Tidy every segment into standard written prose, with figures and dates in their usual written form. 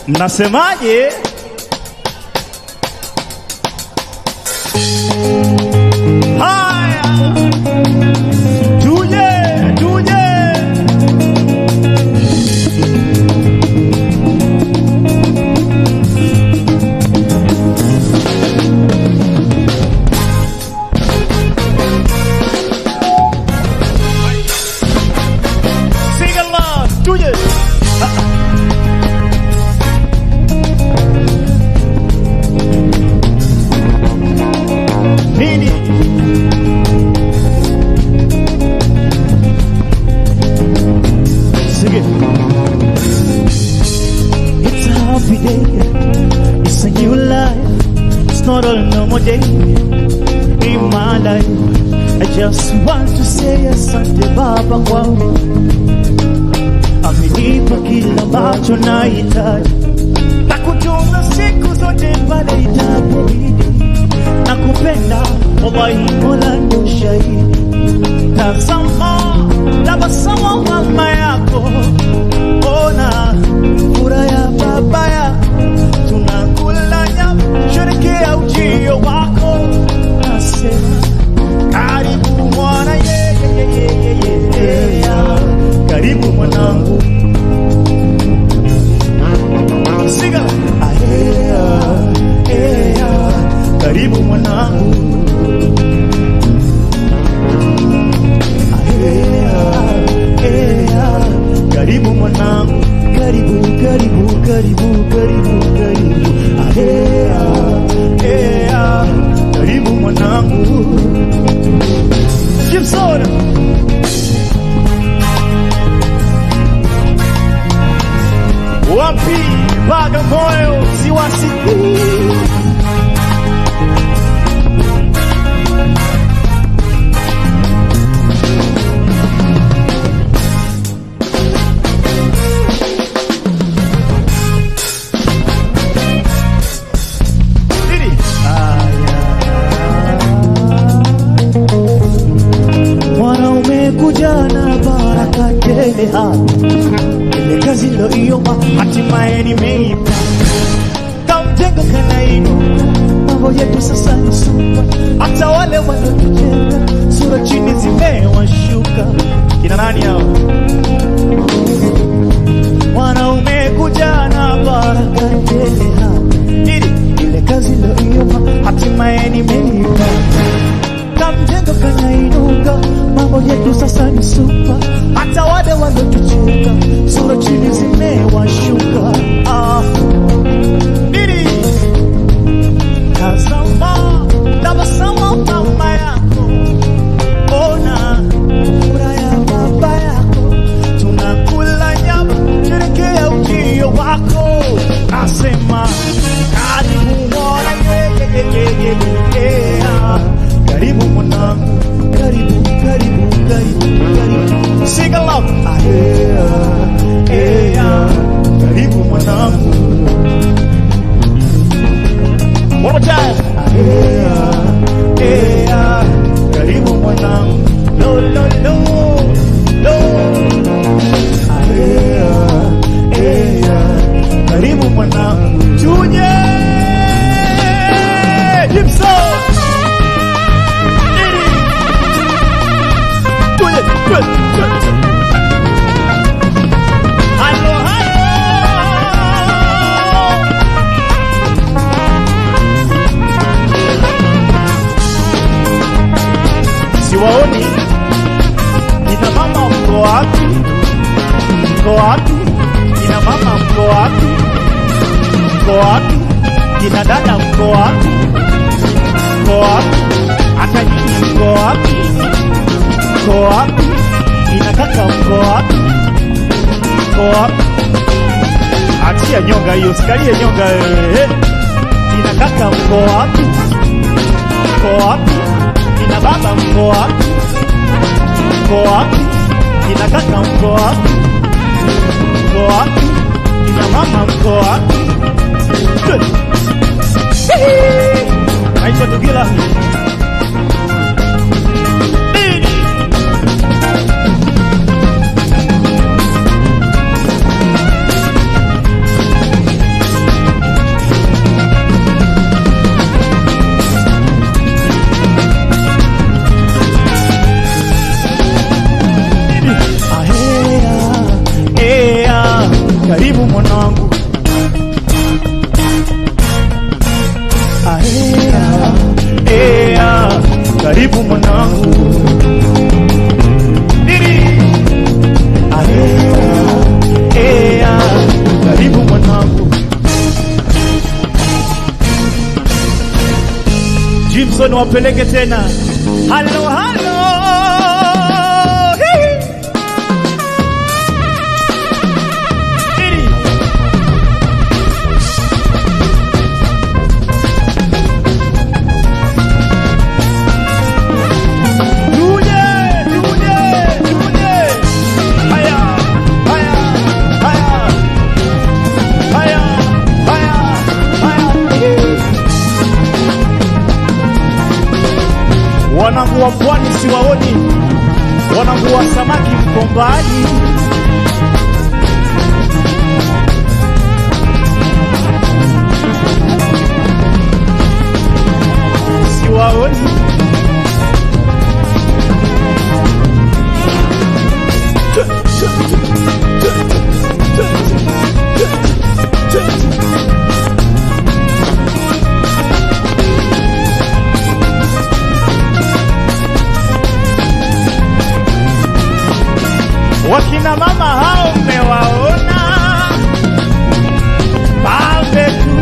Mnasemaje? Haya, tuje sing along, tuje. Nini? Sing it. It's a happy day. It's a new life. It's not a normal day in my life. I just want to say asante Baba kwangu, amenipa kila ambacho nahitaji, na kutunza siku zote pale itapobidi. Nakupenda wallahi, Mola ndo shahidi. Tazama tabasamu mama yako, ona furaha ya baba yako, tunakula nyama sherekea ujio wako. Nasema karibu mwana, karibu mwanangu, siga karibu mwanangu, karibu mwanangu, karibu karibu mwanangu. Gibson wapi Bagamoyo siwasikii. Kujana baraka tele hapa, ile kazi loiomba hatimaye nimeipa. Kamjenga kanaino, mambo yetu sasa ni super. Hata wale wanaotujenga sura chini zimewashuka. Kina nani hao? Wanaume kujana baraka tele hapa, ile kazi loiomba hatimaye nimeipa. Kamjenga kanainuka, mambo yetu sasa ni super. Hata wale walotucheka sura chini zimewashuka. Nini? Tazama tabasamu mama yako, ona furaha ya baba yako, tunakula nyama sherekea ujio wako. Nasema karibu mwana, karibu mwanangu, karibu sing along, karibu mwanangu, one more time, karibu mwanangu, karibu mwanangu, tuje Gibson. Siwaoni ina mama, mko wapi? Mko wapi? Ina mama, mko wapi? Mko wapi? Ina dada, mko wapi? Mko wapi? Hata nyinyi mko wapi? Mko wapi? Ina kaka, mko wapi? Mko wapi? Achia nyonga hiyo, sikalie nyonga wewe. Ina kaka, mko wapi? Mko wapi? Ina baba, mko wapi? Mko wapi? Ina kaka, mko wapi? Mko wapi? Ina mama, mko wapi? Good. Aisha Tugila. niwapeleke tena. Halo halo. Wanangu wa pwani siwaoni, wanangu wa samaki mko mbali. Siwaoni. Wakina mama hao mmewaona, pambe tu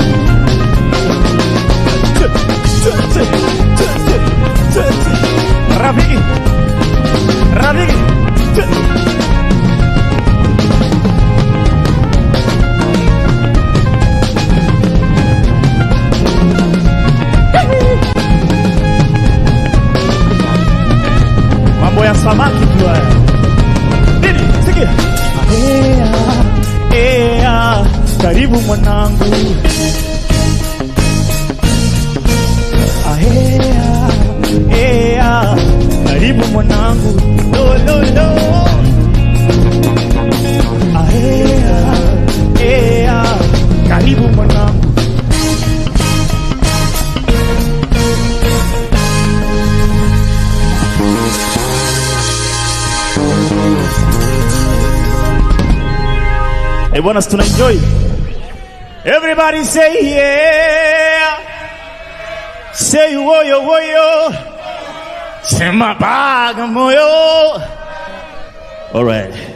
Rafiki, Rafiki mambo ya samaki tu haya. Karibu mwanangu, karibu mwanangu, lo lo lo, karibu mwanangu. Bwana, tuna enjoy. Everybody say yeah. Say woyo woyo. Sema Bagamoyo. All right.